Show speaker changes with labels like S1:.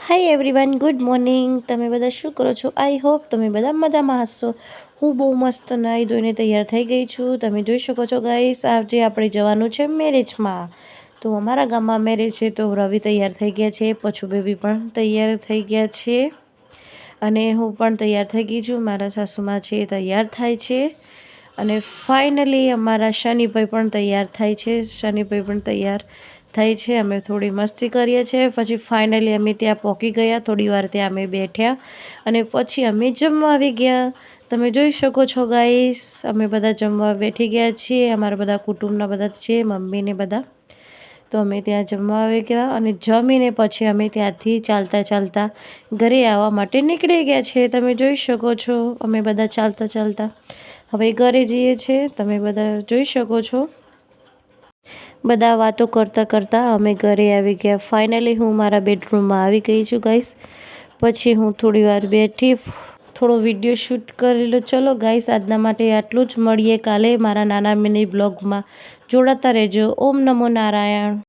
S1: Hi everyone, good morning. તમે બધા શું કરો છો? આઈ હોપ તમે બધા મજામાં હશો. હું બહુ મસ્ત નાહી ધોઈને તૈયાર થઈ ગઈ છું. તમે જોઈ શકો છો ગાઈસ, આજે આપણે જવાનું છે મેરેજમાં. તો અમારા ગામમાં મેરેજ છે, તો રવિ તૈયાર થઈ ગયા છે, પછુ બેબી પણ તૈયાર થઈ ગયા છે અને હું પણ તૈયાર થઈ ગઈ છું. મારા સાસુમાં છે તૈયાર થાય છે અને ફાઇનલી અમારા શનિભાઈ પણ તૈયાર થાય છે. શનિભાઈ પણ તૈયાર થાય છે. અમે થોડી મસ્તી કરીએ છીએ. પછી ફાઇનલી અમે ત્યાં પહોંચી ગયા. થોડી વાર ત્યાં અમે બેઠ્યા અને પછી અમે જમવા આવી ગયા. તમે જોઈ શકો છો ગાઈસ, અમે બધા જમવા બેઠી ગયા છીએ. અમારા બધા કુટુંબના બધા છે, મમ્મીને બધા. તો અમે ત્યાં જમવા આવી ગયા અને જમીને પછી અમે ત્યાંથી ચાલતા ચાલતા ઘરે આવવા માટે નીકળી ગયા છે. તમે જોઈ શકો છો, અમે બધા ચાલતા ચાલતા હવે ઘરે જઈએ છીએ. તમે બધા જોઈ શકો છો, બધા વાતો કરતાં કરતાં અમે ઘરે આવી ગયા. ફાઇનલી હું મારા બેડરૂમમાં આવી ગઈ છું ગાઈસ. પછી હું થોડી વાર બેઠી, થોડો વિડીયો શૂટ કરેલો. ચલો ગાઈસ, આજના માટે આટલું જ. મળીએ કાલે મારા નાના મિની બ્લોગમાં. જોડાતા રહેજો. ઓમ નમો નારાયણ.